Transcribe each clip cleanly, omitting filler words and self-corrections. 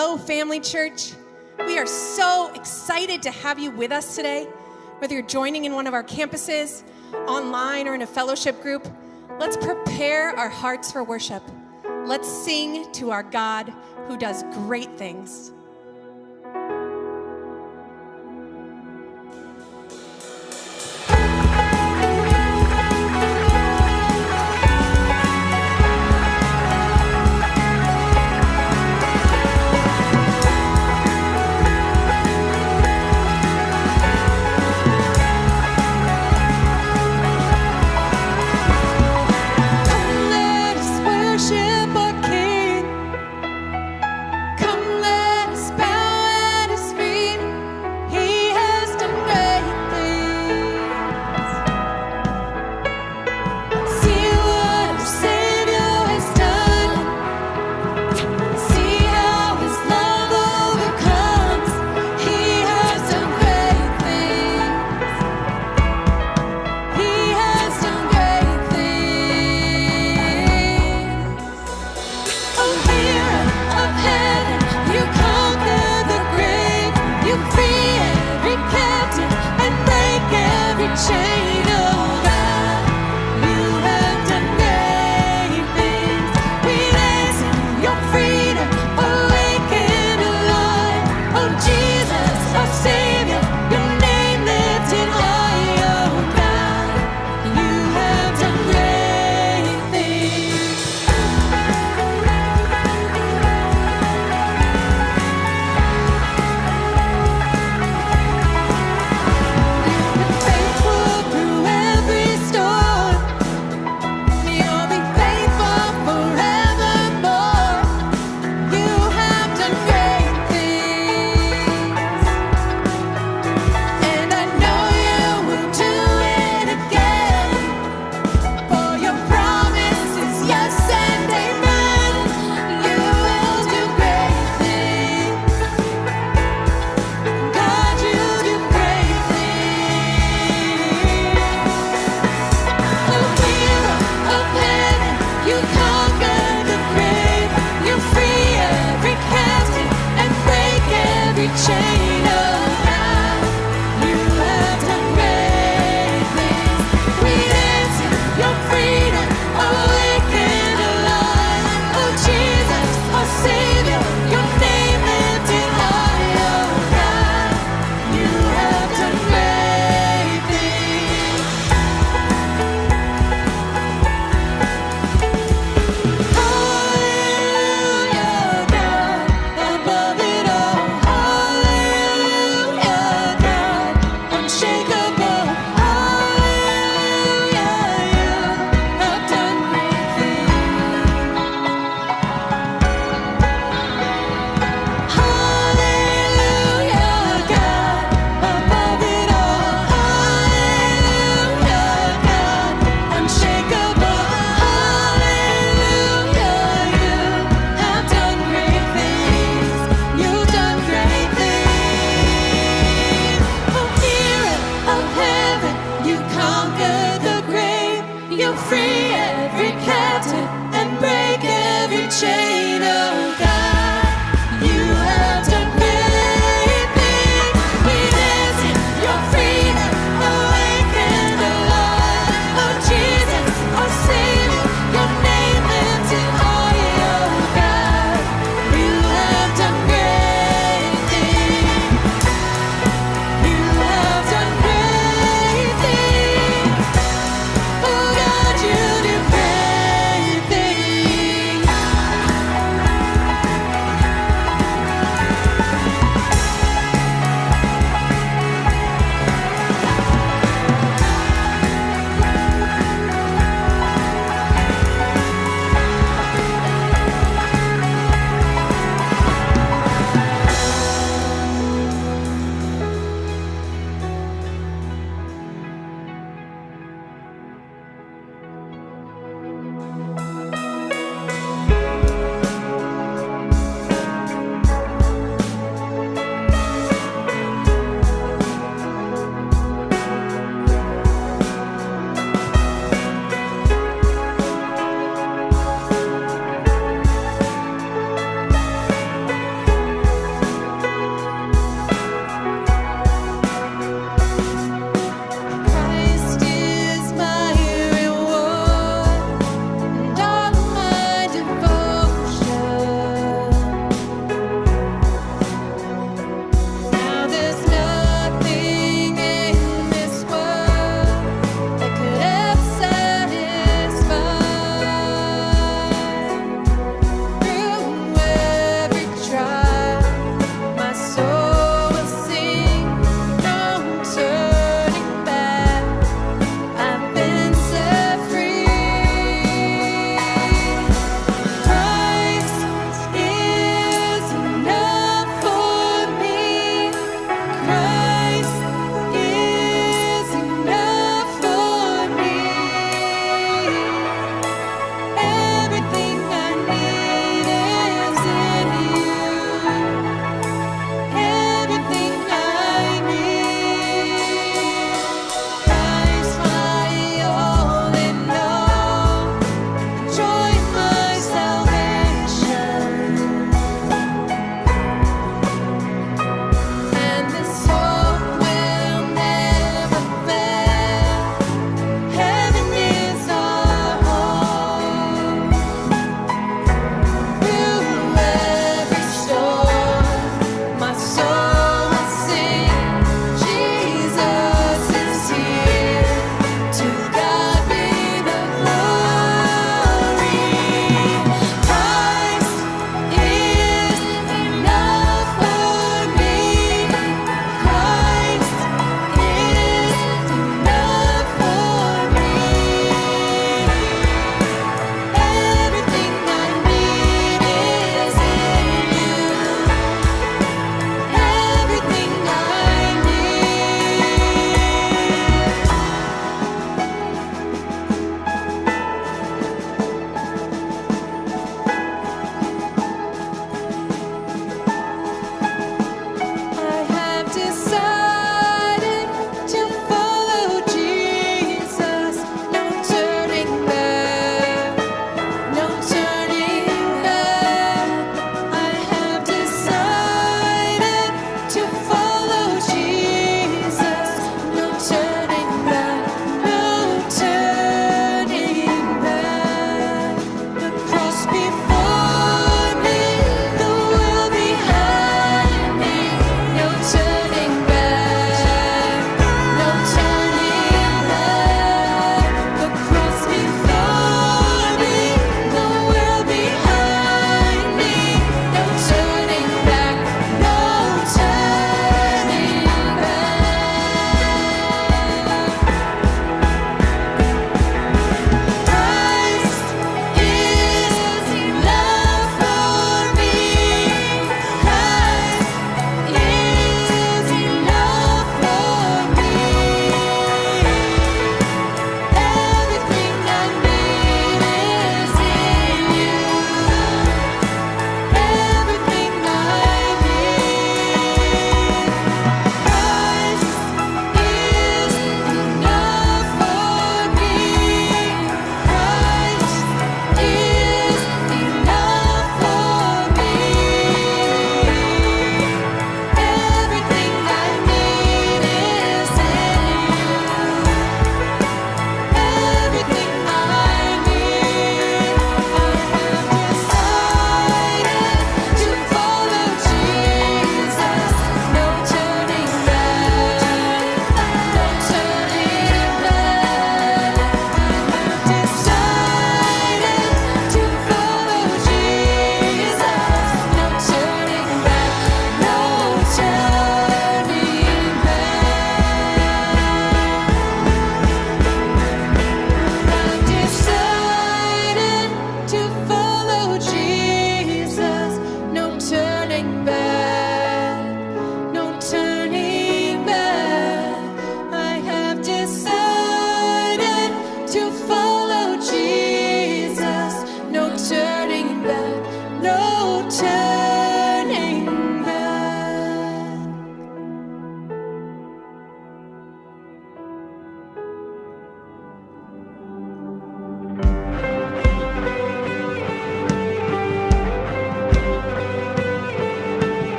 Hello, Family Church. We are so excited to have you with us today. Whether you're joining in one of our campuses, online, or in a fellowship group, let's prepare our hearts for worship. Let's sing to our God who does great things.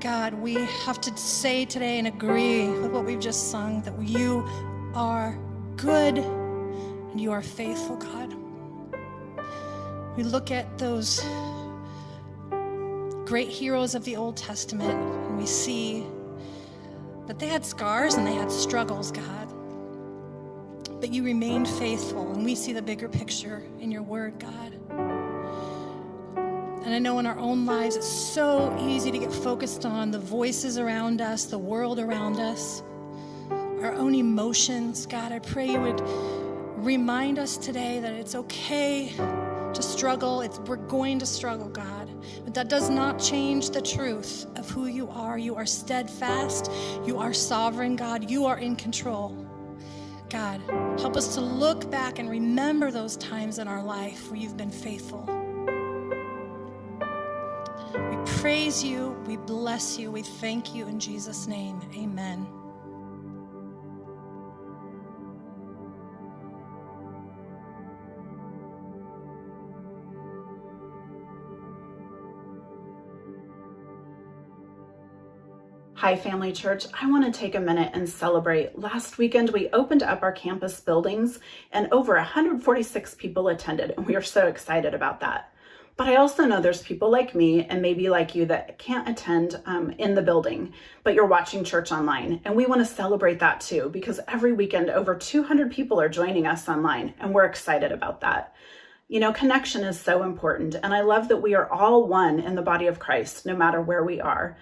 God, we have to say today and agree with what we've just sung, that you are good and you are faithful, God. We look at those great heroes of the Old Testament and we see that they had scars and they had struggles, God. But you remained faithful, and we see the bigger picture in your word, God. And I know in our own lives, it's so easy to get focused on the voices around us, the world around us, our own emotions. God, I pray you would remind us today that it's okay to struggle. We're going to struggle, God. But that does not change the truth of who you are. You are steadfast. You are sovereign, God. You are in control. God, help us to look back and remember those times in our life where you've been faithful. We praise you, we bless you, we thank you in Jesus' name. Amen. Hi, Family Church. I want to take a minute and celebrate. Last weekend, we opened up our campus buildings and over 146 people attended, and we are so excited about that. But I also know there's people like me and maybe like you that can't attend in the building, but you're watching church online. And we want to celebrate that too, because every weekend over 200 people are joining us online, and we're excited about that. You know, connection is so important, and I love that we are all one in the body of Christ, no matter where we are.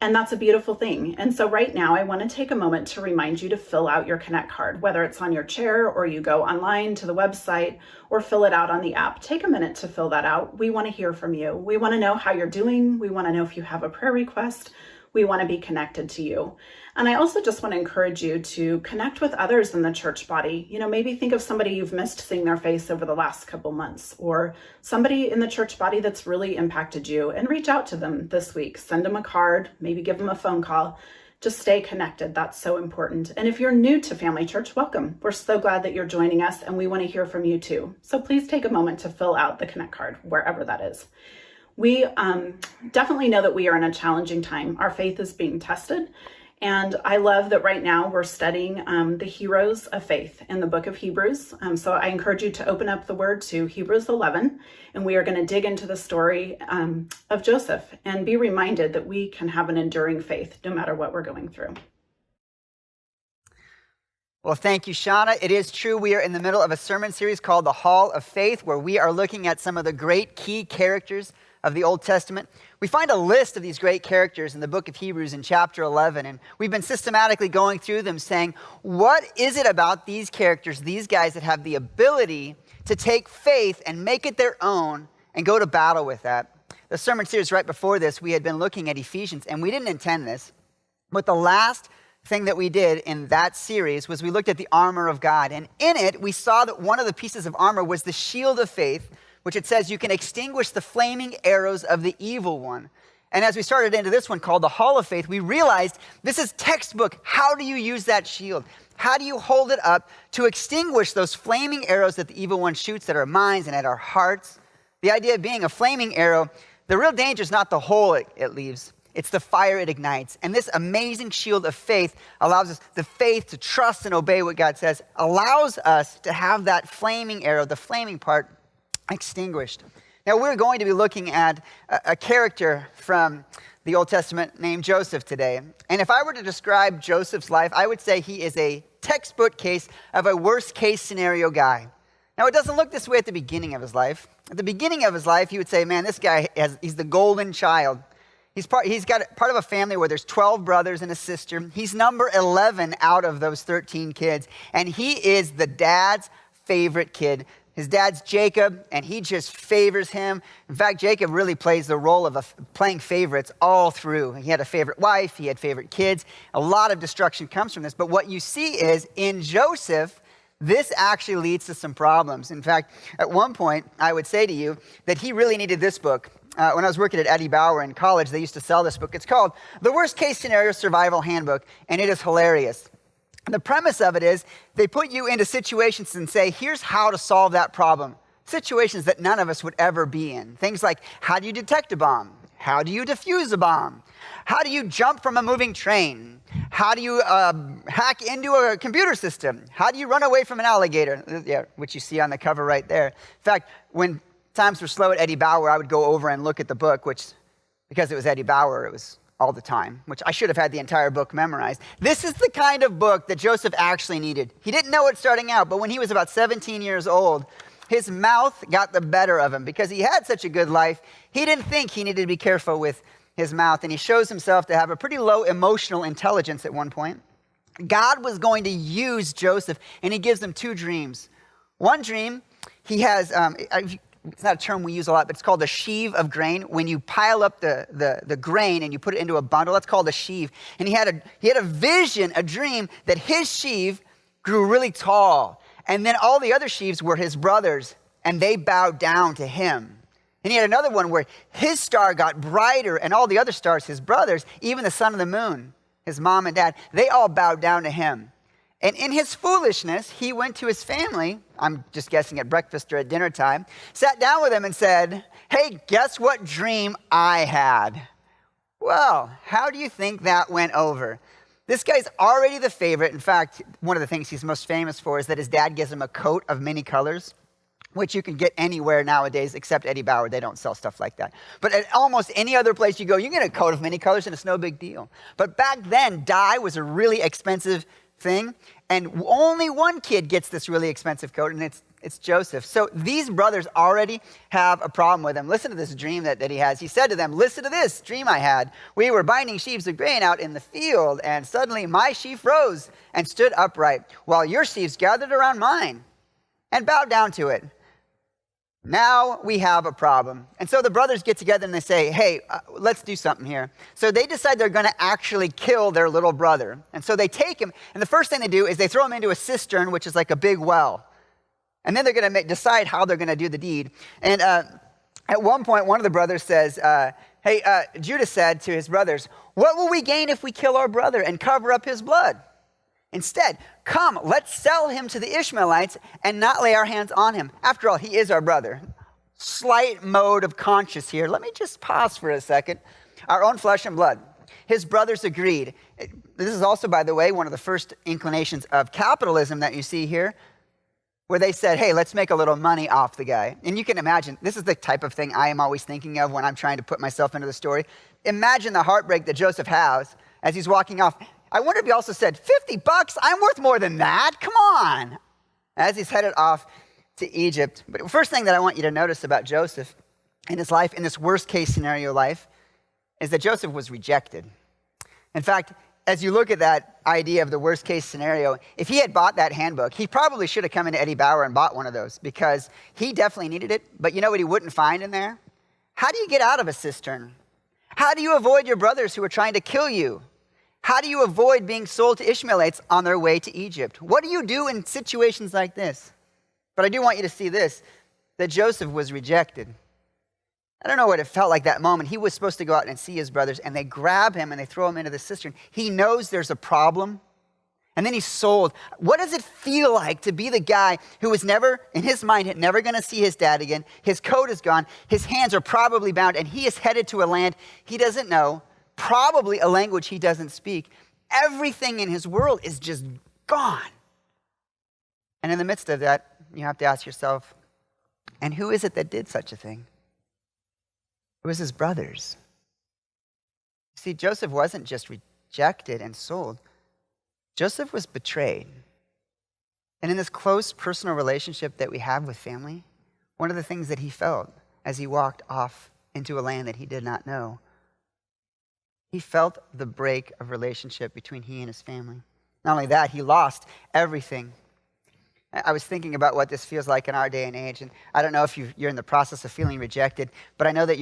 And that's a beautiful thing. And so right now, I want to take a moment to remind you to fill out your Connect card, whether it's on your chair or you go online to the website or fill it out on the app. Take a minute to fill that out. We want to hear from you. We want to know how you're doing. We want to know if you have a prayer request. We want to be connected to you. And I also just want to encourage you to connect with others in the church body. You know, maybe think of somebody you've missed seeing their face over the last couple months, or somebody in the church body that's really impacted you, and reach out to them this week. Send them a card, maybe give them a phone call. Just stay connected. That's so important. And if you're new to Family Church, welcome. We're so glad that you're joining us, and we want to hear from you too. So please take a moment to fill out the Connect card, wherever that is. We definitely know that we are in a challenging time. Our faith is being tested. And I love that right now we're studying the heroes of faith in the book of Hebrews. So I encourage you to open up the word to Hebrews 11, and we are going to dig into the story of Joseph and be reminded that we can have an enduring faith no matter what we're going through. Well, thank you, Shauna. It is true. We are in the middle of a sermon series called The Hall of Faith, where we are looking at some of the great key characters of the Old Testament. We find a list of these great characters in the book of Hebrews in chapter 11, and we've been systematically going through them saying, what is it about these characters, these guys that have the ability to take faith and make it their own and go to battle with that? The sermon series right before this, we had been looking at Ephesians, and we didn't intend this, but the last thing that we did in that series was we looked at the armor of God, and in it, we saw that one of the pieces of armor was the shield of faith, which it says you can extinguish the flaming arrows of the evil one. And as we started into this one called the Hall of Faith, we realized this is textbook. How do you use that shield? How do you hold it up to extinguish those flaming arrows that the evil one shoots at our minds and at our hearts? The idea being a flaming arrow, the real danger is not the hole it leaves. It's the fire it ignites. And this amazing shield of faith allows us the faith to trust and obey what God says, allows us to have that flaming arrow, the flaming part, extinguished. Now, we're going to be looking at a character from the Old Testament named Joseph today. And if I were to describe Joseph's life, I would say he is a textbook case of a worst case scenario guy. Now, it doesn't look this way at the beginning of his life. At the beginning of his life, you would say, man, this guy, he's the golden child. He's got part of a family where there's 12 brothers and a sister. He's number 11 out of those 13 kids. And he is the dad's favorite kid. His dad's Jacob, and he just favors him. In fact, Jacob really plays the role of playing favorites all through. He had a favorite wife. He had favorite kids. A lot of destruction comes from this. But what you see is in Joseph, this actually leads to some problems. In fact, at one point, I would say to you that he really needed this book. When I was working at Eddie Bauer in college, they used to sell this book. It's called The Worst Case Scenario Survival Handbook, and it is hilarious. The premise of it is they put you into situations and say, here's how to solve that problem. Situations that none of us would ever be in. Things like, how do you detect a bomb? How do you defuse a bomb? How do you jump from a moving train? How do you hack into a computer system? How do you run away from an alligator? Yeah, which you see on the cover right there. In fact, when times were slow at Eddie Bauer, I would go over and look at the book, which, because it was Eddie Bauer, it was all the time, which I should have had the entire book memorized. This is the kind of book that Joseph actually needed. He didn't know it starting out, but when he was about 17 years old, his mouth got the better of him because he had such a good life. He didn't think he needed to be careful with his mouth, and he shows himself to have a pretty low emotional intelligence at one point. God was going to use Joseph, and he gives him two dreams. One dream, he has, it's not a term we use a lot, but it's called a sheaf of grain. When you pile up the grain and you put it into a bundle, that's called a sheaf. And he had a vision, a dream, that his sheaf grew really tall. And then all the other sheaves were his brothers, and they bowed down to him. And he had another one where his star got brighter, and all the other stars, his brothers, even the sun and the moon, his mom and dad, they all bowed down to him. And in his foolishness, he went to his family, I'm just guessing at breakfast or at dinner time, sat down with them and said, hey, guess what dream I had? Well, how do you think that went over? This guy's already the favorite. In fact, one of the things he's most famous for is that his dad gives him a coat of many colors, which you can get anywhere nowadays except Eddie Bauer. They don't sell stuff like that. But at almost any other place you go, you can get a coat of many colors and it's no big deal. But back then, dye was a really expensive thing, and only one kid gets this really expensive coat, and it's Joseph. So these brothers already have a problem with him. Listen to this dream that he has. He said to them, listen to this dream I had. We were binding sheaves of grain out in the field, and suddenly my sheaf rose and stood upright, while your sheaves gathered around mine and bowed down to it. Now we have a problem. And so the brothers get together and they say, hey, let's do something here. So they decide they're going to actually kill their little brother. And so they take him, and the first thing they do is they throw him into a cistern, which is like a big well. And then they're going to decide how they're going to do the deed. And at one point, one of the brothers says, Judah said to his brothers, what will we gain if we kill our brother and cover up his blood? Instead, come, let's sell him to the Ishmaelites and not lay our hands on him. After all, he is our brother. Slight mode of conscience here. Let me just pause for a second. Our own flesh and blood. His brothers agreed. This is also, by the way, one of the first inclinations of capitalism that you see here, where they said, hey, let's make a little money off the guy. And you can imagine, this is the type of thing I am always thinking of when I'm trying to put myself into the story. Imagine the heartbreak that Joseph has as he's walking off. I wonder if he also said, $50? I'm worth more than that. Come on. As he's headed off to Egypt. But the first thing that I want you to notice about Joseph in his life, in this worst case scenario life, is that Joseph was rejected. In fact, as you look at that idea of the worst case scenario, if he had bought that handbook, he probably should have come into Eddie Bauer and bought one of those because he definitely needed it. But you know what he wouldn't find in there? How do you get out of a cistern? How do you avoid your brothers who are trying to kill you? How do you avoid being sold to Ishmaelites on their way to Egypt? What do you do in situations like this? But I do want you to see this, that Joseph was rejected. I don't know what it felt like that moment. He was supposed to go out and see his brothers, and they grab him and they throw him into the cistern. He knows there's a problem, and then he's sold. What does it feel like to be the guy who was never, in his mind, never going to see his dad again? His coat is gone. His hands are probably bound, and he is headed to a land he doesn't know, probably a language he doesn't speak. Everything in his world is just gone. And in the midst of that, you have to ask yourself, and who is it that did such a thing? It was his brothers. See, Joseph wasn't just rejected and sold. Joseph was betrayed. And in this close personal relationship that we have with family, one of the things that he felt as he walked off into a land that he did not know, he felt the break of relationship between he and his family. Not only that, he lost everything. I was thinking about what this feels like in our day and age, and I don't know if you're in the process of feeling rejected, but I know that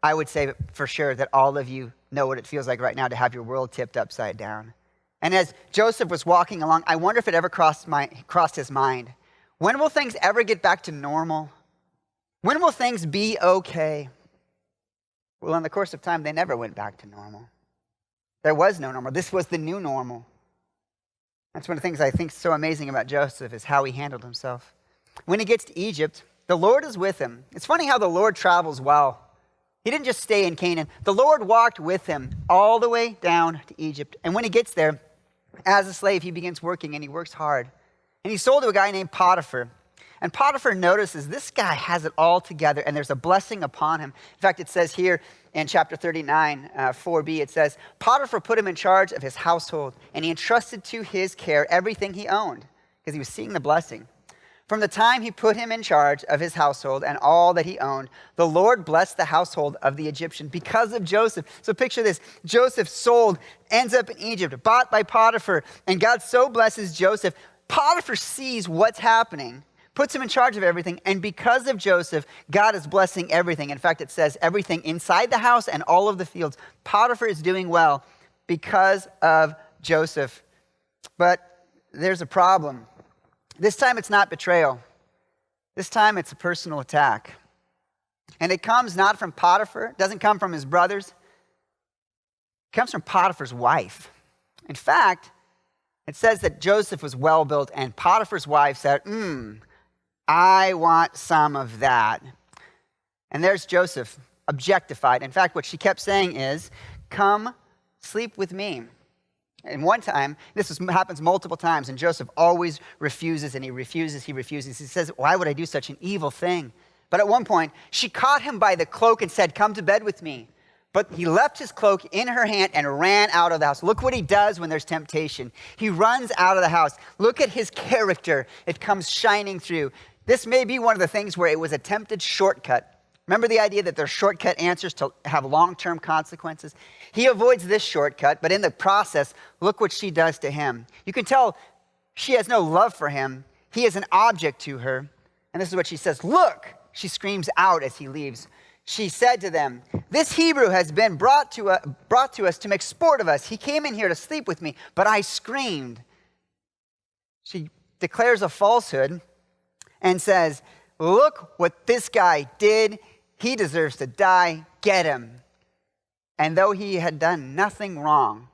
I would say for sure that all of you know what it feels like right now to have your world tipped upside down. And as Joseph was walking along, I wonder if it ever crossed his mind. When will things ever get back to normal? When will things be okay? Well, in the course of time, they never went back to normal. There was no normal. This was the new normal. That's one of the things I think is so amazing about Joseph is how he handled himself. When he gets to Egypt, the Lord is with him. It's funny how the Lord travels well He didn't just stay in Canaan. The Lord walked with him all the way down to Egypt. And when he gets there, as a slave, he begins working, and he works hard. And he's sold to a guy named Potiphar. And Potiphar notices this guy has it all together, and there's a blessing upon him. In fact, it says here in chapter 39, 4b, it says, Potiphar put him in charge of his household, and he entrusted to his care everything he owned, because he was seeing the blessing. From the time he put him in charge of his household and all that he owned, the Lord blessed the household of the Egyptian because of Joseph. So picture this. Joseph sold, ends up in Egypt, bought by Potiphar, and God so blesses Joseph. Potiphar sees what's happening, puts him in charge of everything, and because of Joseph, God is blessing everything. In fact, it says everything inside the house and all of the fields. Potiphar is doing well because of Joseph. But there's a problem. This time it's not betrayal. This time it's a personal attack. And it comes not from Potiphar, it doesn't come from his brothers. It comes from Potiphar's wife. In fact, it says that Joseph was well built, and Potiphar's wife said, I want some of that. And there's Joseph, objectified. In fact, what she kept saying is, come sleep with me. And one time, happens multiple times, and Joseph always refuses, and he refuses. He says, why would I do such an evil thing? But at one point, she caught him by the cloak and said, come to bed with me. But he left his cloak in her hand and ran out of the house. Look what he does when there's temptation. He runs out of the house. Look at his character. It comes shining through. This may be one of the things where it was attempted shortcut. Remember the idea that there's shortcut answers to have long-term consequences? He avoids this shortcut, but in the process, look what she does to him. You can tell she has no love for him. He is an object to her. And this is what she says. Look, she screams out as he leaves. She said to them, this Hebrew has been brought to us to make sport of us. He came in here to sleep with me, but I screamed. She declares a falsehood and says, look what this guy did. He deserves to die. Get him. And though he had done nothing wrong,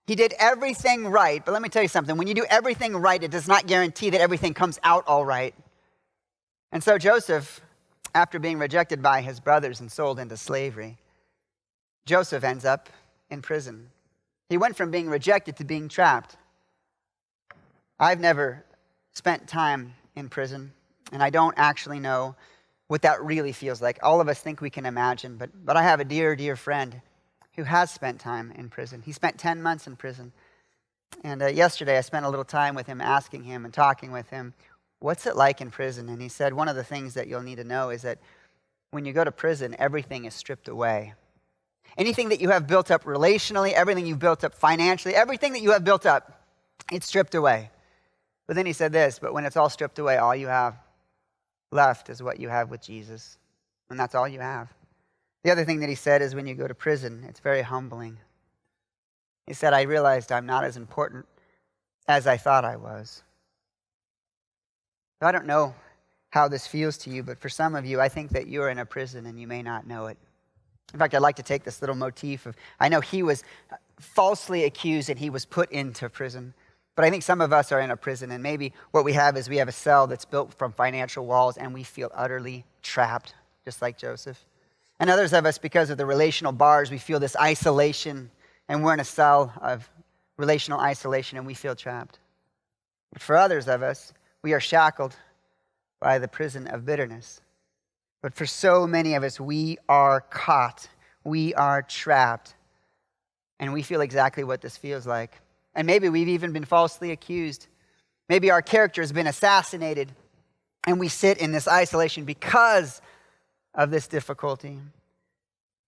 he did everything right. But let me tell you something. When you do everything right, it does not guarantee that everything comes out all right. And so Joseph, after being rejected by his brothers and sold into slavery, Joseph ends up in prison. He went from being rejected to being trapped. I've never spent time in prison, and I don't actually know what that really feels like. All of us think we can imagine, but I have a dear, dear friend who has spent time in prison. He spent 10 months in prison. And yesterday I spent a little time with him, asking him and talking with him, what's it like in prison? And he said, one of the things that you'll need to know is that when you go to prison, everything is stripped away. Anything that you have built up relationally, everything you've built up financially, everything that you have built up, it's stripped away. But then he said this, but when it's all stripped away, all you have left is what you have with Jesus. And that's all you have. The other thing that he said is when you go to prison, it's very humbling. He said, I realized I'm not as important as I thought I was. I don't know how this feels to you, but for some of you, I think that you're in a prison and you may not know it. In fact, I'd like to take this little motif of, I know he was falsely accused and he was put into prison. But I think some of us are in a prison, and maybe what we have is we have a cell that's built from financial walls, and we feel utterly trapped, just like Joseph. And others of us, because of the relational bars, we feel this isolation, and we're in a cell of relational isolation, and we feel trapped. But for others of us, we are shackled by the prison of bitterness. But for so many of us, we are caught, we are trapped, and we feel exactly what this feels like. And maybe we've even been falsely accused. Maybe our character has been assassinated, and we sit in this isolation because of this difficulty.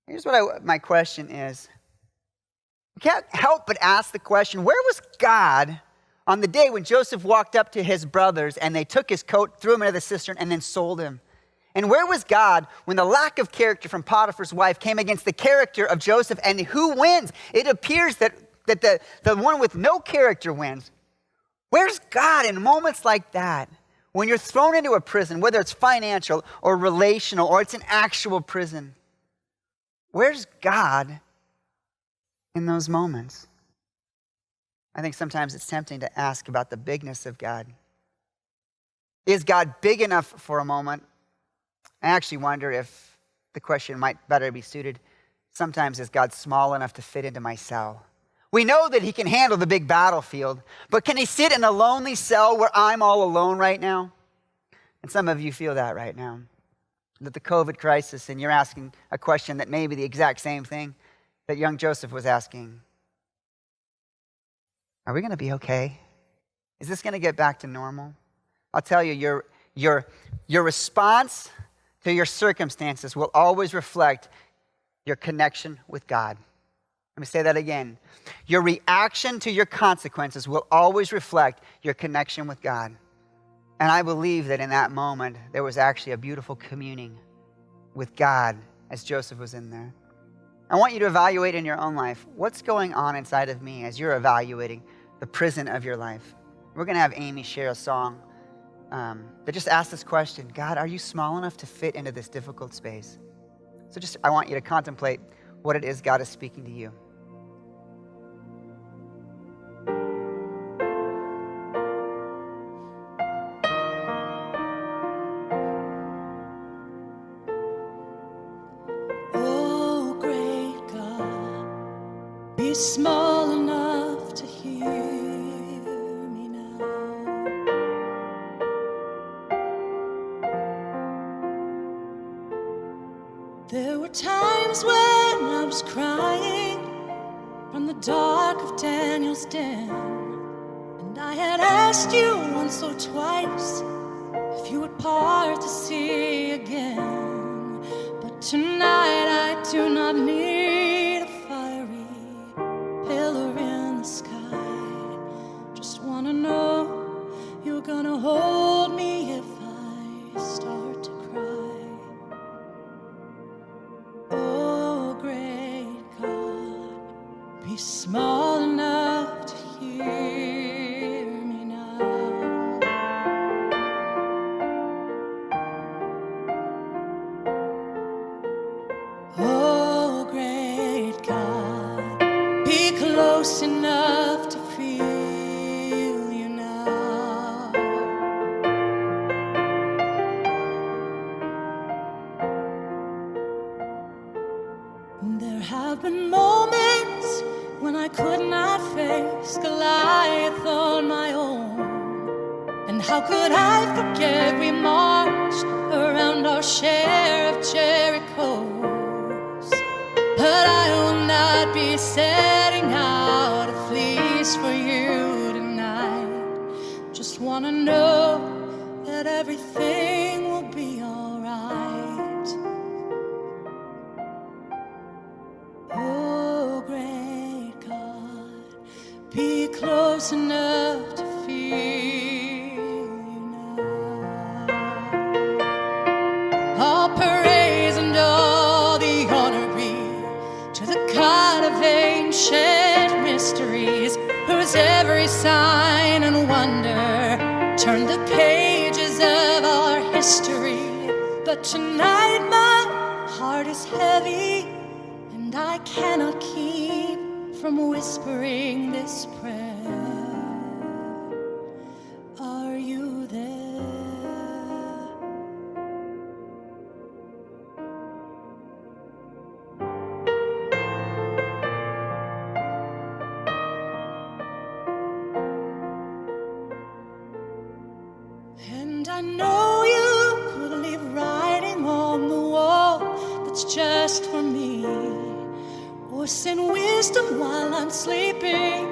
Here's what my question is. I can't help but ask the question, where was God on the day when Joseph walked up to his brothers and they took his coat, threw him into the cistern, and then sold him? And where was God when the lack of character from Potiphar's wife came against the character of Joseph? And who wins? It appears that the one with no character wins. Where's God in moments like that? When you're thrown into a prison, whether it's financial or relational or it's an actual prison. Where's God in those moments? I think sometimes it's tempting to ask about the bigness of God. Is God big enough for a moment? I actually wonder if the question might better be suited. Sometimes is God small enough to fit into my cell? We know that he can handle the big battlefield, but can he sit in a lonely cell where I'm all alone right now? And some of you feel that right now. That the COVID crisis, and you're asking a question that may be the exact same thing that young Joseph was asking. Are we going to be okay? Is this going to get back to normal? I'll tell you, your response to your circumstances will always reflect your connection with God. Let me say that again. Your reaction to your consequences will always reflect your connection with God. And I believe that in that moment, there was actually a beautiful communing with God as Joseph was in there. I want you to evaluate in your own life, what's going on inside of me as you're evaluating the prison of your life. We're going to have Amy share a song that just asks this question: God, are you small enough to fit into this difficult space? So I want you to contemplate what it is God is speaking to you. Oh, great God, be small enough to hear me now. There were times when I was crying from the dark of Daniel's den, and I had asked you once or twice if you would part the sea again. But tonight I do not need a fiery pillar in the sky. Just want to know you're gonna hold me if I start to cry. Oh, great God, be small enough to hear me now. Oh, great God, be close enough to feel you now. There have been moments when I could not face Goliath on my own. And how could I forget we marched around our share of Jerichos? But I will not be setting out a fleece for you tonight. Just want to know that everything will be all right. Oh, great God, be close enough to feel you now. All praise and all the honor be to the God of ancient mysteries, whose every sign and wonder turned the pages of our history. But tonight my heart is heavy, and I cannot keep from whispering this prayer. Are you there? And I know you could leave writing on the wall that's just for me, or send wisdom while I'm sleeping,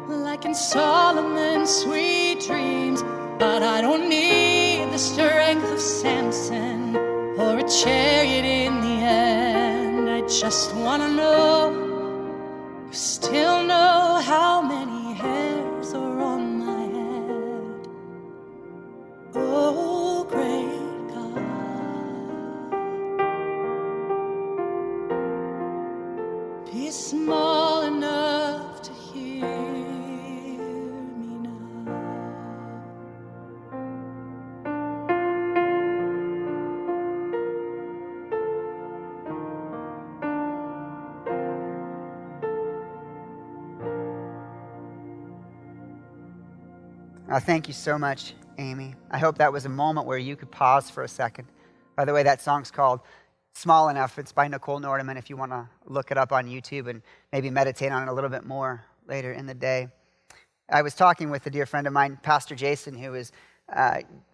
like in Solomon's sweet dreams. But I don't need the strength of Samson or a chariot in the end. I just want to know you still know how many hairs are on my head. Oh, great God, be small enough to hear me now. Thank you so much, Amy. I hope that was a moment where you could pause for a second. By the way, that song's called small enough. It's by Nicole Nordeman if you want to look it up on YouTube and maybe meditate on it a little bit more later in the day. I was talking with a dear friend of mine, Pastor Jason, who is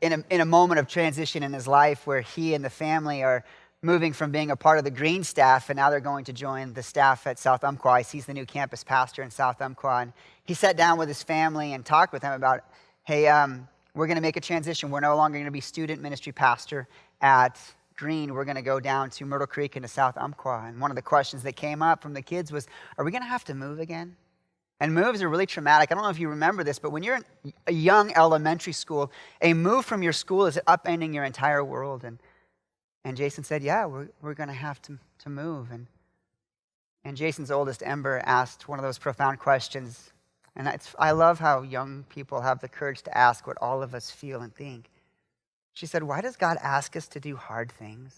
in a moment of transition in his life where he and the family are moving from being a part of the green staff, and now they're going to join the staff at South Umpqua. He's the new campus pastor in South Umpqua. And he sat down with his family and talked with them about, hey, we're going to make a transition. We're no longer going to be student ministry pastor at Green. We're going to go down to Myrtle Creek into South Umpqua. And one of the questions that came up from the kids was, are we going to have to move again? And moves are really traumatic. I don't know if you remember this, but when you're in a young elementary school, a move from your school is upending your entire world. And Jason said, yeah, we're going to have to move. And Jason's oldest, Ember, asked one of those profound questions. And I love how young people have the courage to ask what all of us feel and think. She said, why does God ask us to do hard things?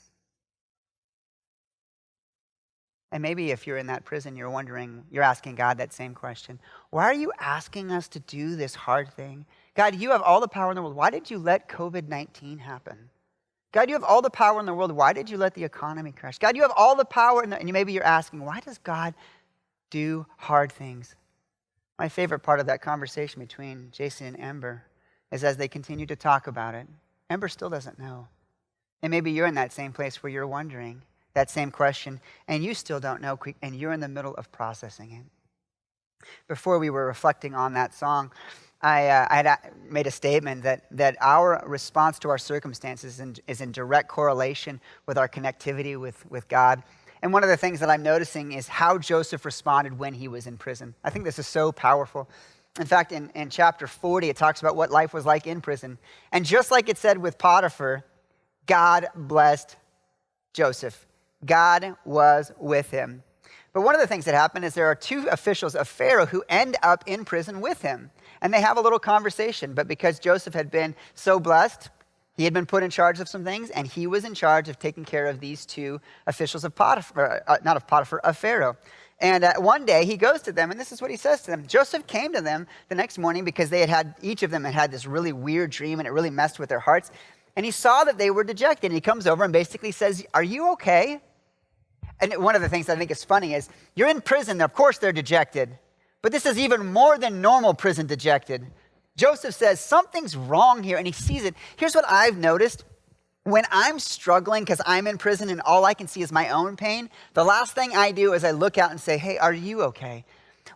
And maybe if you're in that prison, you're wondering, you're asking God that same question. Why are you asking us to do this hard thing? God, you have all the power in the world. Why did you let COVID-19 happen? God, you have all the power in the world. Why did you let the economy crash? God, you have all the power. And maybe you're asking, why does God do hard things? My favorite part of that conversation between Jason and Ember is as they continue to talk about it, Ember still doesn't know. And maybe you're in that same place where you're wondering that same question, and you still don't know, and you're in the middle of processing it. Before we were reflecting on that song, I had made a statement that our response to our circumstances is in direct correlation with our connectivity with God. And one of the things that I'm noticing is how Joseph responded when he was in prison. I think this is so powerful. In fact, in chapter 40, it talks about what life was like in prison. And just like it said with Potiphar, God blessed Joseph. God was with him. But one of the things that happened is there are two officials of Pharaoh who end up in prison with him. And they have a little conversation. But because Joseph had been so blessed, he had been put in charge of some things, and he was in charge of taking care of these two officials of Potiphar, of Pharaoh. And one day he goes to them, and this is what he says to them. Joseph came to them the next morning because each of them had this really weird dream, and it really messed with their hearts. And he saw that they were dejected, and he comes over and basically says, are you okay? And one of the things that I think is funny is, you're in prison, of course they're dejected, but this is even more than normal prison dejected. Joseph says, something's wrong here, and he sees it. Here's what I've noticed. When I'm struggling because I'm in prison and all I can see is my own pain, the last thing I do is I look out and say, hey, are you okay?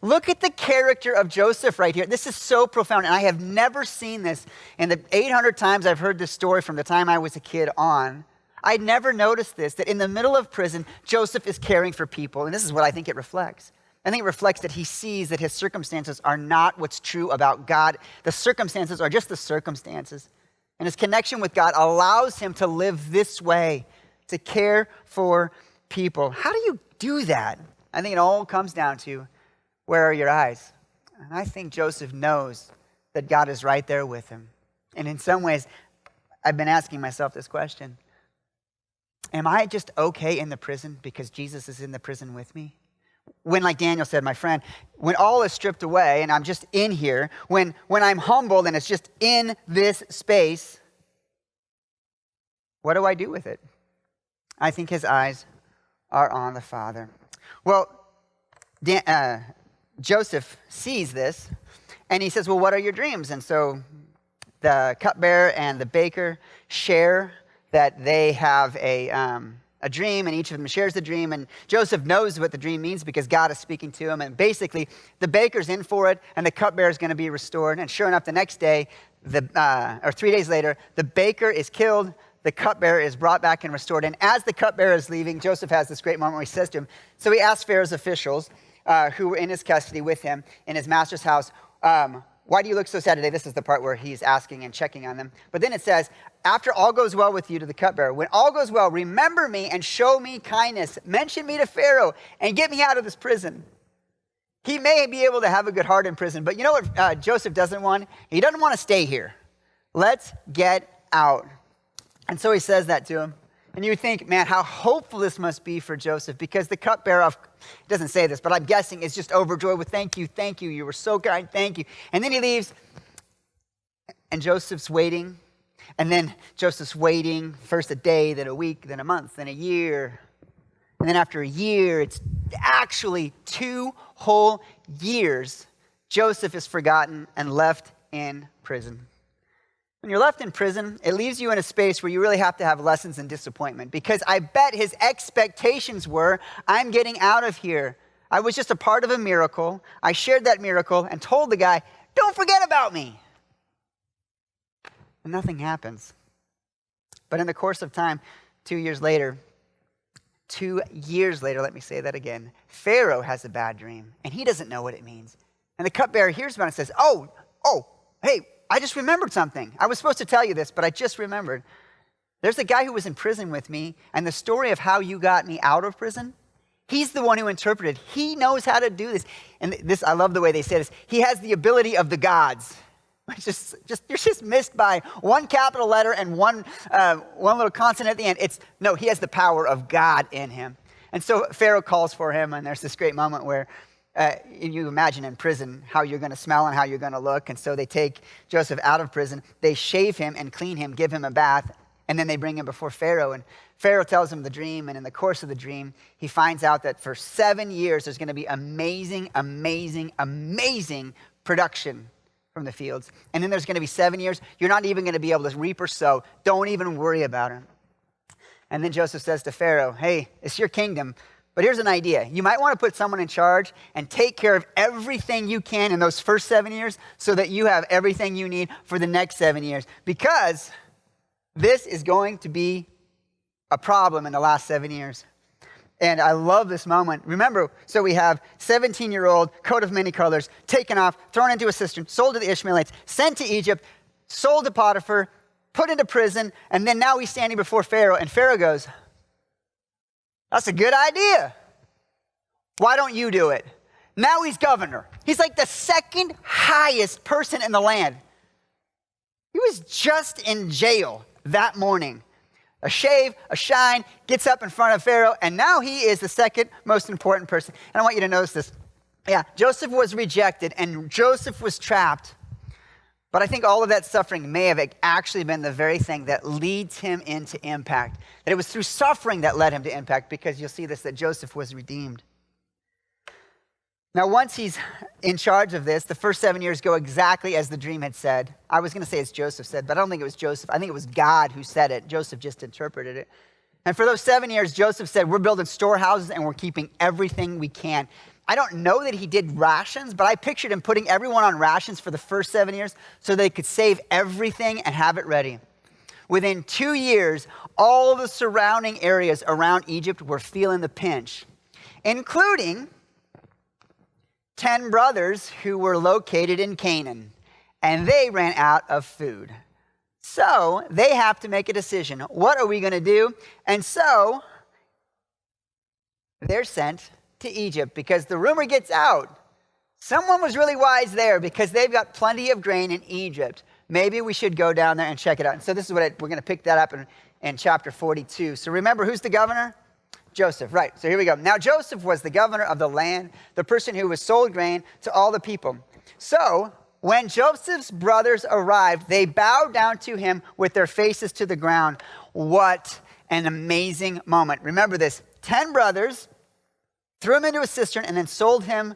Look at the character of Joseph right here. This is so profound, and I have never seen this in the 800 times I've heard this story from the time I was a kid on. I'd never noticed this, that in the middle of prison, Joseph is caring for people, and this is what I think it reflects. I think it reflects that he sees that his circumstances are not what's true about God. The circumstances are just the circumstances. And his connection with God allows him to live this way, to care for people. How do you do that? I think it all comes down to, where are your eyes? And I think Joseph knows that God is right there with him. And in some ways, I've been asking myself this question. Am I just okay in the prison because Jesus is in the prison with me? When, like Daniel said, my friend, when all is stripped away and I'm just in here, when I'm humbled and it's just in this space, what do I do with it? I think his eyes are on the Father. Well, Joseph sees this and he says, well, what are your dreams? And so the cupbearer and the baker share that they have a dream, and each of them shares the dream, and Joseph knows what the dream means because God is speaking to him, and basically the baker's in for it, and the cupbearer is going to be restored, and sure enough, the next day, or 3 days later, the baker is killed, the cupbearer is brought back and restored, and as the cupbearer is leaving, Joseph has this great moment where he says to him, so he asks Pharaoh's officials, who were in his custody with him in his master's house, why do you look so sad today? This is the part where he's asking and checking on them. But then it says, after all goes well with you, to the cupbearer, when all goes well, remember me and show me kindness. Mention me to Pharaoh and get me out of this prison. He may be able to have a good heart in prison, but you know what Joseph doesn't want? He doesn't want to stay here. Let's get out. And so he says that to him. And you think, man, how hopeful this must be for Joseph, because the cupbearer, doesn't say this, but I'm guessing is just overjoyed with thank you, you were so kind, thank you. And then he leaves, and Joseph's waiting, And then Joseph's waiting, first a day, then a week, then a month, then a year. And then after a year, it's actually 2 whole years, Joseph is forgotten and left in prison. When you're left in prison, it leaves you in a space where you really have to have lessons in disappointment, because I bet his expectations were, I'm getting out of here. I was just a part of a miracle. I shared that miracle and told the guy, don't forget about me. And nothing happens. But in the course of time, 2 years later, let me say that again, Pharaoh has a bad dream, and he doesn't know what it means. And the cupbearer hears about it and says, hey, I just remembered something. I was supposed to tell you this, but I just remembered. There's a guy who was in prison with me, and the story of how you got me out of prison, he's the one who interpreted. He knows how to do this. And this, I love the way they say this. He has the ability of the gods. You're just missed by one capital letter and one little consonant at the end. He has the power of God in him. And so Pharaoh calls for him, and there's this great moment where you imagine in prison how you're going to smell and how you're going to look. And so they take Joseph out of prison, they shave him and clean him, give him a bath, and then they bring him before Pharaoh. And Pharaoh tells him the dream, and in the course of the dream, he finds out that for 7 years, there's going to be amazing production from the fields. And then there's going to be 7 years, you're not even going to be able to reap or sow. Don't even worry about it. And then Joseph says to Pharaoh, hey, it's your kingdom, but here's an idea. You might want to put someone in charge and take care of everything you can in those first 7 years so that you have everything you need for the next 7 years, because this is going to be a problem in the last 7 years. And I love this moment. Remember, so we have 17-year-old, coat of many colors, taken off, thrown into a cistern, sold to the Ishmaelites, sent to Egypt, sold to Potiphar, put into prison, and then now he's standing before Pharaoh, and Pharaoh goes, that's a good idea. Why don't you do it? Now he's governor. He's like the second highest person in the land. He was just in jail that morning. A shave, a shine, gets up in front of Pharaoh, and now he is the second most important person. And I want you to notice this. Yeah, Joseph was rejected, and Joseph was trapped. But I think all of that suffering may have actually been the very thing that leads him into impact. That it was through suffering that led him to impact, because you'll see this, that Joseph was redeemed. Now, once he's in charge of this, the first 7 years go exactly as the dream had said. I was going to say it's Joseph said, but I don't think it was Joseph. I think it was God who said it. Joseph just interpreted it. And for those 7 years, Joseph said, we're building storehouses and we're keeping everything we can. I don't know that he did rations, but I pictured him putting everyone on rations for the first 7 years so they could save everything and have it ready. Within 2 years, all the surrounding areas around Egypt were feeling the pinch, including 10 brothers who were located in Canaan, and they ran out of food. So they have to make a decision. What are we going to do? And so they're sent to Egypt, because the rumor gets out. Someone was really wise there, because they've got plenty of grain in Egypt. Maybe we should go down there and check it out. And so this is what we're going to pick that up in chapter 42. So remember, who's the governor? Joseph, right. So here we go. Now Joseph was the governor of the land, the person who was sold grain to all the people. So when Joseph's brothers arrived, they bowed down to him with their faces to the ground. What an amazing moment. Remember this, 10 brothers threw him into a cistern and then sold him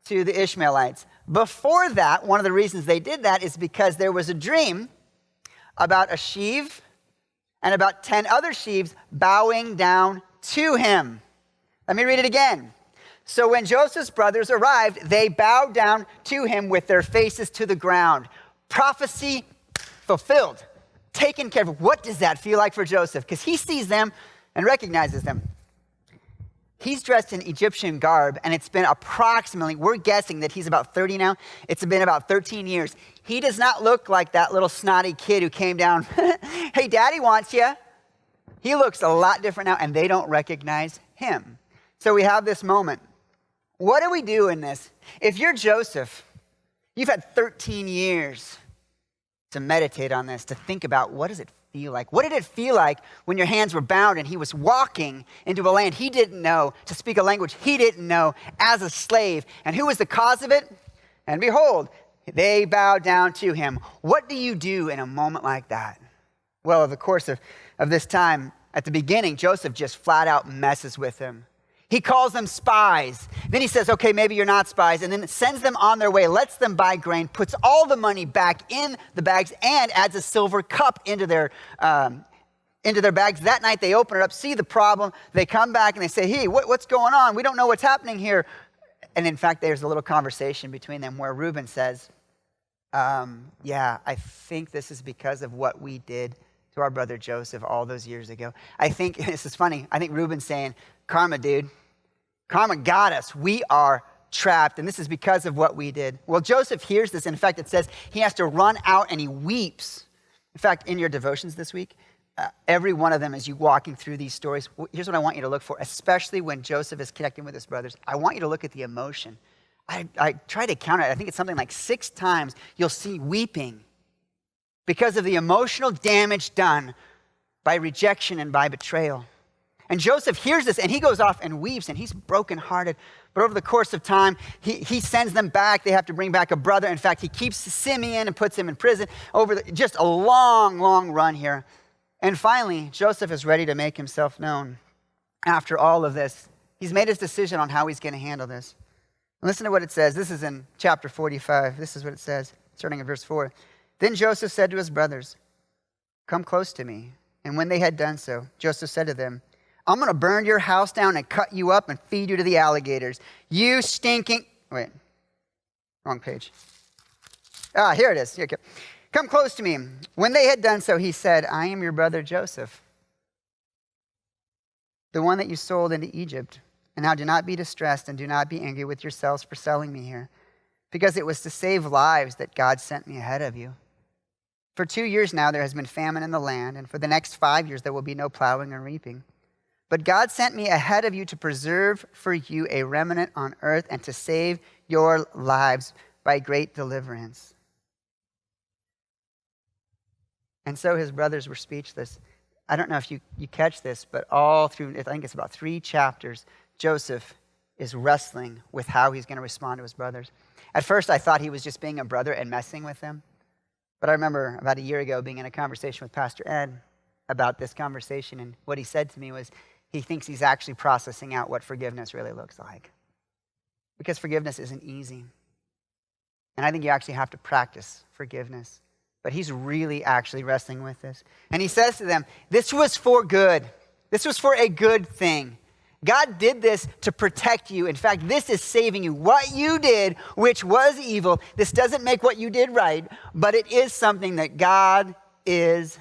to the Ishmaelites. Before that, one of the reasons they did that is because there was a dream about a sheaf and about 10 other sheaves bowing down to him. Let me read it again. So when Joseph's brothers arrived, they bowed down to him with their faces to the ground. Prophecy fulfilled, taken care of. What does that feel like for Joseph? Because he sees them and recognizes them. He's dressed in Egyptian garb, and it's been approximately, we're guessing that he's about 30 now. It's been about 13 years. He does not look like that little snotty kid who came down, hey, daddy wants you. He looks a lot different now, and they don't recognize him. So we have this moment. What do we do in this? If you're Joseph, you've had 13 years to meditate on this, to think about, what does it feel like? What did it feel like when your hands were bound and he was walking into a land he didn't know, to speak a language he didn't know, as a slave? And who was the cause of it? And behold, they bowed down to him. What do you do in a moment like that? Well, over the course of this time, at the beginning, Joseph just flat out messes with him. He calls them spies. Then he says, okay, maybe you're not spies, and then sends them on their way, lets them buy grain, puts all the money back in the bags, and adds a silver cup into their bags. That night they open it up, see the problem. They come back and they say, hey, what's going on? We don't know what's happening here. And in fact, there's a little conversation between them where Reuben says, yeah, I think this is because of what we did to our brother Joseph all those years ago. I think, this is funny, I think Reuben's saying, karma, dude. Karma got us. We are trapped, and this is because of what we did. Well, Joseph hears this. In fact, it says he has to run out and he weeps. In fact, in your devotions this week, every one of them, as you walking through these stories, here's what I want you to look for, especially when Joseph is connecting with his brothers. I want you to look at the emotion. I try to count it. I think it's something like 6 times you'll see weeping because of the emotional damage done by rejection and by betrayal. And Joseph hears this and he goes off and weeps and he's brokenhearted. But over the course of time, he sends them back. They have to bring back a brother. In fact, he keeps Simeon and puts him in prison just a long, long run here. And finally, Joseph is ready to make himself known. After all of this, he's made his decision on how he's going to handle this. Listen to what it says. This is in chapter 45. This is what it says, starting at verse 4. Then Joseph said to his brothers, come close to me. And when they had done so, Joseph said to them, I'm going to burn your house down and cut you up and feed you to the alligators. You stinking... Wait, wrong page. Here it is. Okay. Come close to me. When they had done so, he said, I am your brother Joseph, the one that you sold into Egypt. And now do not be distressed and do not be angry with yourselves for selling me here, because it was to save lives that God sent me ahead of you. For 2 years now there has been famine in the land, and for the next 5 years there will be no plowing or reaping. But God sent me ahead of you to preserve for you a remnant on earth and to save your lives by great deliverance. And so his brothers were speechless. I don't know if you catch this, but all through, I think it's about 3 chapters, Joseph is wrestling with how he's going to respond to his brothers. At first, I thought he was just being a brother and messing with them. But I remember about a year ago being in a conversation with Pastor Ed about this conversation, and what he said to me was he thinks he's actually processing out what forgiveness really looks like. Because forgiveness isn't easy. And I think you actually have to practice forgiveness. But he's really actually wrestling with this. And he says to them, this was for good. This was for a good thing. God did this to protect you. In fact, this is saving you. What you did, which was evil, this doesn't make what you did right, but it is something that God is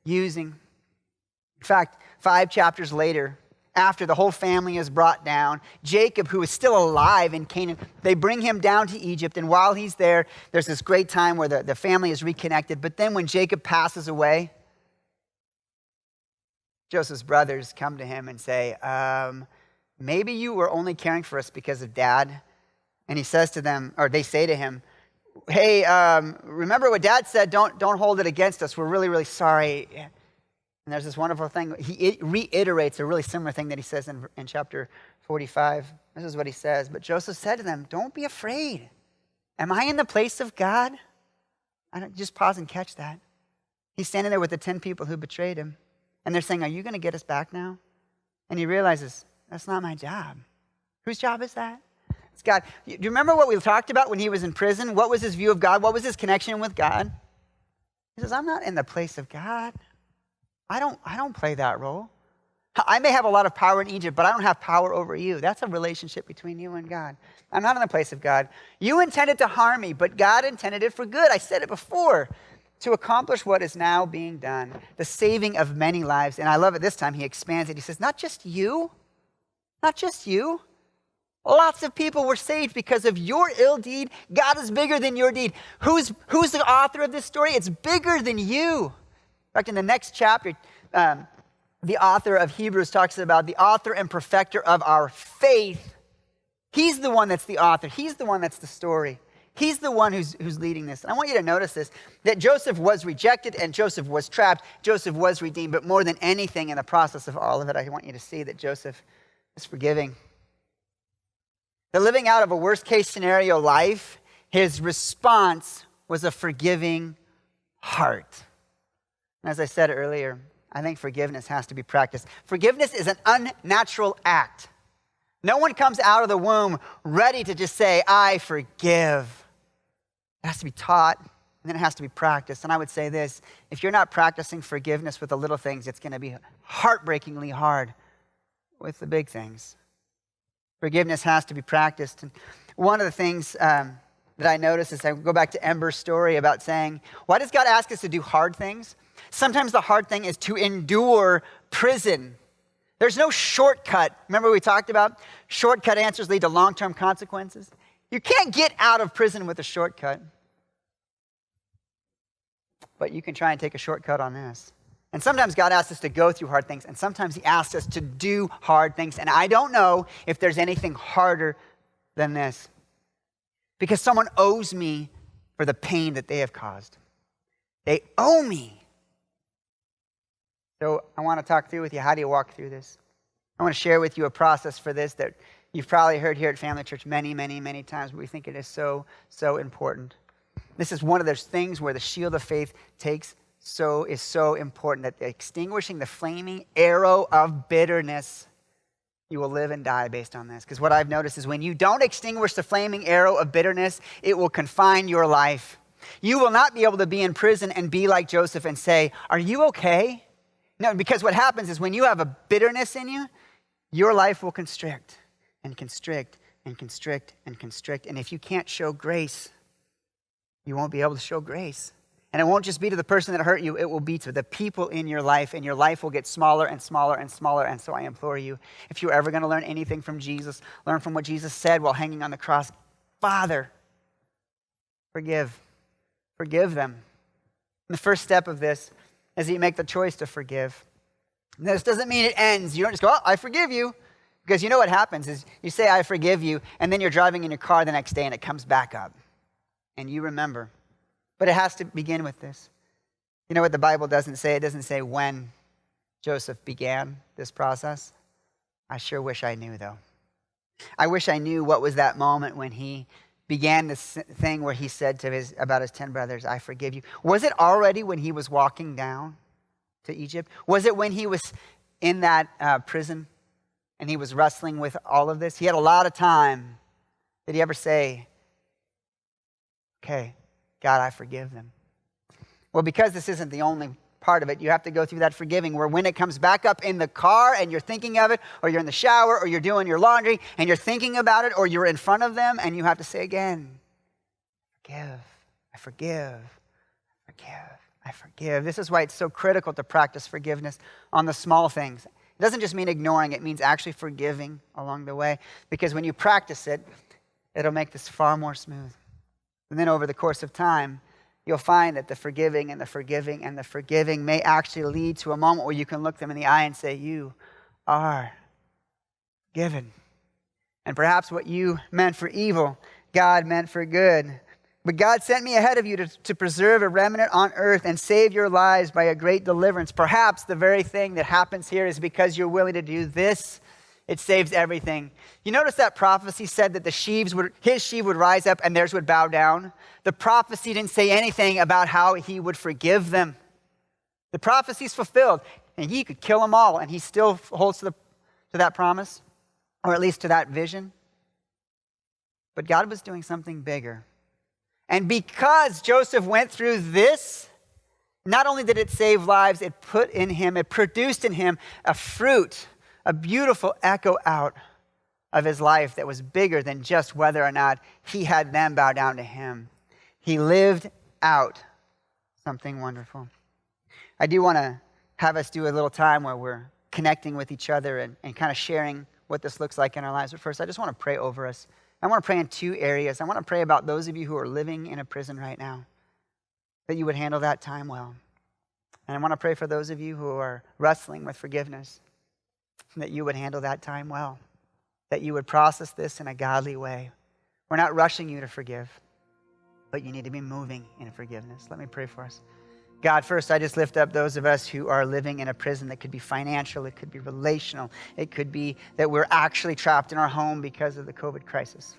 using. In fact, 5 chapters later, after the whole family is brought down, Jacob, who is still alive in Canaan, they bring him down to Egypt. And while he's there, there's this great time where the family is reconnected. But then when Jacob passes away, Joseph's brothers come to him and say, maybe you were only caring for us because of Dad. And he says to them, or they say to him, hey, remember what Dad said? Don't hold it against us. We're really, really sorry. And there's this wonderful thing. He reiterates a really similar thing that he says in chapter 45. This is what he says. But Joseph said to them, don't be afraid. Am I in the place of God? Just pause and catch that. He's standing there with the 10 people who betrayed him. And they're saying, are you going to get us back now? And he realizes, that's not my job. Whose job is that? It's God. Do you remember what we talked about when he was in prison? What was his view of God? What was his connection with God? He says, I'm not in the place of God. I don't play that role. I may have a lot of power in Egypt, but I don't have power over you. That's a relationship between you and God. I'm not in the place of God. You intended to harm me, but God intended it for good. I said it before. To accomplish what is now being done, the saving of many lives. And I love it this time, he expands it. He says, not just you. Lots of people were saved because of your ill deed. God is bigger than your deed. Who's the author of this story? It's bigger than you. In fact, in the next chapter, the author of Hebrews talks about the author and perfecter of our faith. He's the one that's the author. He's the one that's the story. He's the one who's leading this. And I want you to notice this, that Joseph was rejected and Joseph was trapped. Joseph was redeemed, but more than anything in the process of all of it, I want you to see that Joseph is forgiving. The living out of a worst case scenario life, his response was a forgiving heart. And as I said earlier, I think forgiveness has to be practiced. Forgiveness is an unnatural act. No one comes out of the womb ready to just say, I forgive. It has to be taught, and then it has to be practiced. And I would say this, if you're not practicing forgiveness with the little things, it's going to be heartbreakingly hard with the big things. Forgiveness has to be practiced. And one of the things that I notice is I go back to Ember's story about saying, why does God ask us to do hard things? Sometimes the hard thing is to endure prison. There's no shortcut. Remember we talked about shortcut answers lead to long-term consequences? You can't get out of prison with a shortcut. But you can try and take a shortcut on this. And sometimes God asks us to go through hard things, and sometimes he asks us to do hard things. And I don't know if there's anything harder than this, because someone owes me for the pain that they have caused. They owe me. So I want to talk through with you, how do you walk through this? I want to share with you a process for this that you've probably heard here at Family Church many, many, many times, but we think it is so, so important. This is one of those things where the shield of faith is so important, that extinguishing the flaming arrow of bitterness, you will live and die based on this. Because what I've noticed is when you don't extinguish the flaming arrow of bitterness, it will confine your life. You will not be able to be in prison and be like Joseph and say, are you okay? No, because what happens is when you have a bitterness in you, your life will constrict and constrict and constrict and constrict. And if you can't show grace, you won't be able to show grace. And it won't just be to the person that hurt you, it will be to the people in your life, and your life will get smaller and smaller and smaller. And so I implore you, if you're ever going to learn anything from Jesus, learn from what Jesus said while hanging on the cross. Father, forgive. Forgive them. And the first step of this is that you make the choice to forgive. And this doesn't mean it ends. You don't just go, oh, I forgive you. Because you know what happens is you say, I forgive you, and then you're driving in your car the next day and it comes back up. And you remember. But it has to begin with this. You know what the Bible doesn't say? It doesn't say when Joseph began this process. I sure wish I knew, though. I wish I knew what was that moment when he began this thing where he said about his 10 brothers, I forgive you. Was it already when he was walking down to Egypt? Was it when he was in that prison and he was wrestling with all of this? He had a lot of time. Did he ever say, okay, God, I forgive them? Well, because this isn't the only part of it, you have to go through that forgiving where when it comes back up in the car and you're thinking of it, or you're in the shower, or you're doing your laundry and you're thinking about it, or you're in front of them and you have to say again, forgive, I forgive, I forgive, I forgive. This is why it's so critical to practice forgiveness on the small things. It doesn't just mean ignoring, it means actually forgiving along the way, because when you practice it, it'll make this far more smooth. And then over the course of time, you'll find that the forgiving and the forgiving and the forgiving may actually lead to a moment where you can look them in the eye and say, you are forgiven. And perhaps what you meant for evil, God meant for good. But God sent me ahead of you to preserve a remnant on earth and save your lives by a great deliverance. Perhaps the very thing that happens here is because you're willing to do this, it saves everything. You notice that prophecy said that his sheaves would rise up and theirs would bow down. The prophecy didn't say anything about how he would forgive them. The prophecy's fulfilled, and he could kill them all, and he still holds to that promise, or at least to that vision. But God was doing something bigger. And because Joseph went through this, not only did it save lives, it produced in him a fruit, a beautiful echo out of his life that was bigger than just whether or not he had them bow down to him. He lived out something wonderful. I do want to have us do a little time where we're connecting with each other and kind of sharing what this looks like in our lives. But first, I just want to pray over us. I want to pray in two areas. I want to pray about those of you who are living in a prison right now, that you would handle that time well. And I want to pray for those of you who are wrestling with forgiveness, that you would handle that time well, that you would process this in a godly way. We're not rushing you to forgive, but you need to be moving in forgiveness. Let me pray for us. God, first, I just lift up those of us who are living in a prison that could be financial, it could be relational, it could be that we're actually trapped in our home because of the COVID crisis.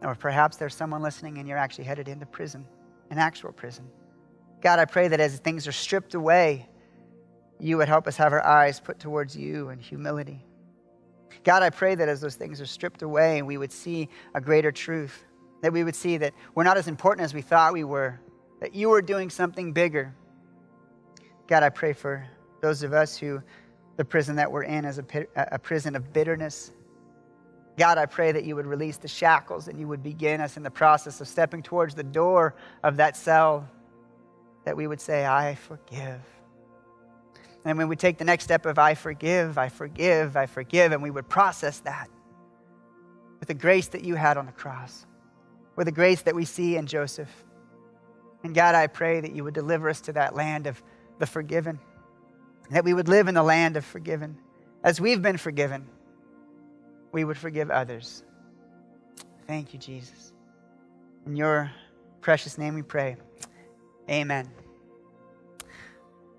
Or perhaps there's someone listening and you're actually headed into prison, an actual prison. God, I pray that as things are stripped away, you would help us have our eyes put towards you in humility. God, I pray that as those things are stripped away, we would see a greater truth, that we would see that we're not as important as we thought we were, that you are doing something bigger. God, I pray for those of us who the prison that we're in is a prison of bitterness. God, I pray that you would release the shackles and you would begin us in the process of stepping towards the door of that cell, that we would say, I forgive. And when we take the next step of I forgive, I forgive, I forgive, and we would process that with the grace that you had on the cross, with the grace that we see in Joseph. And God, I pray that you would deliver us to that land of the forgiven, that we would live in the land of forgiven. As we've been forgiven, we would forgive others. Thank you, Jesus. In your precious name we pray. Amen.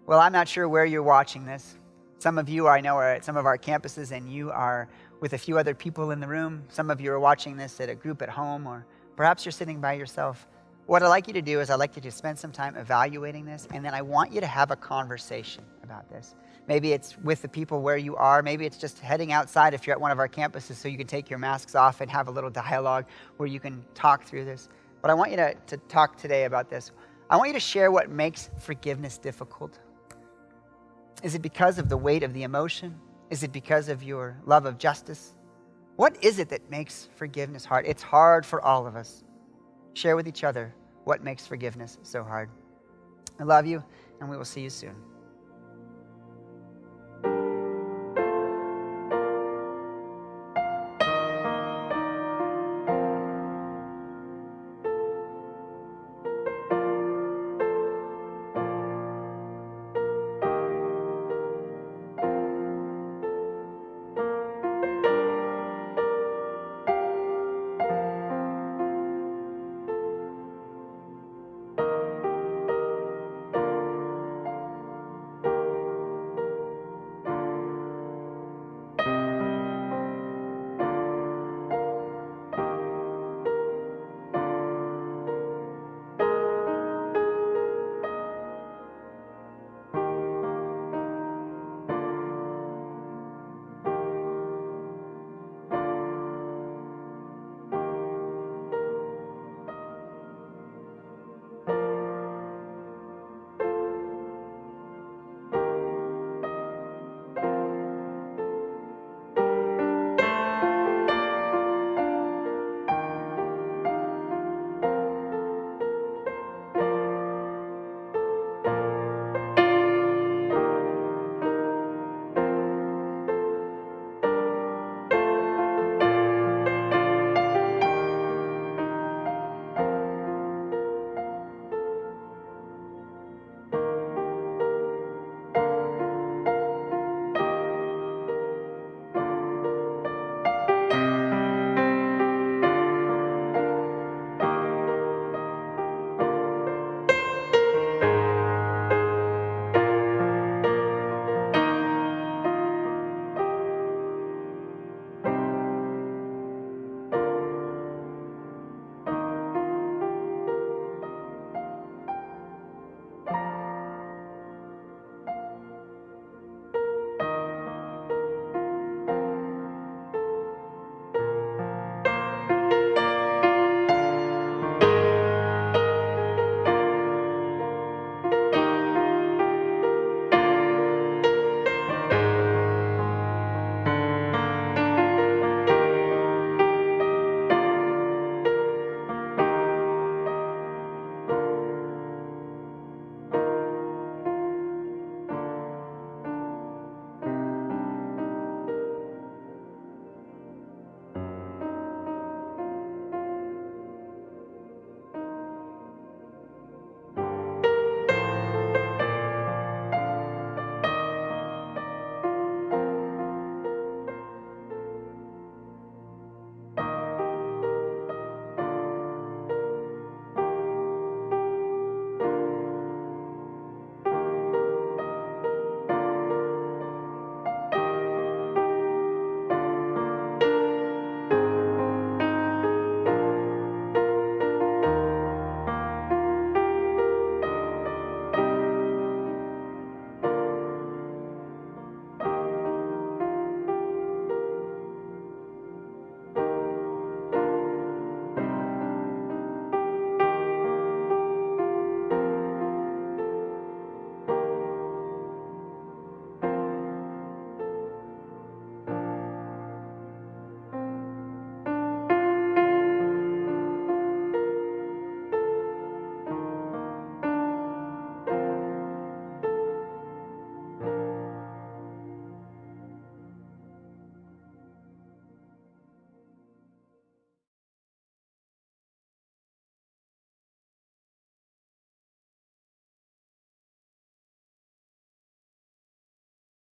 Well, I'm not sure where you're watching this. Some of you, I know, are at some of our campuses and you are with a few other people in the room. Some of you are watching this at a group at home, or perhaps you're sitting by yourself. What I'd like you to do is I'd like you to spend some time evaluating this, and then I want you to have a conversation about this. Maybe it's with the people where you are. Maybe it's just heading outside if you're at one of our campuses so you can take your masks off and have a little dialogue where you can talk through this. But I want you to talk today about this. I want you to share what makes forgiveness difficult. Is it because of the weight of the emotion? Is it because of your love of justice? What is it that makes forgiveness hard? It's hard for all of us. Share with each other what makes forgiveness so hard. I love you, and we will see you soon.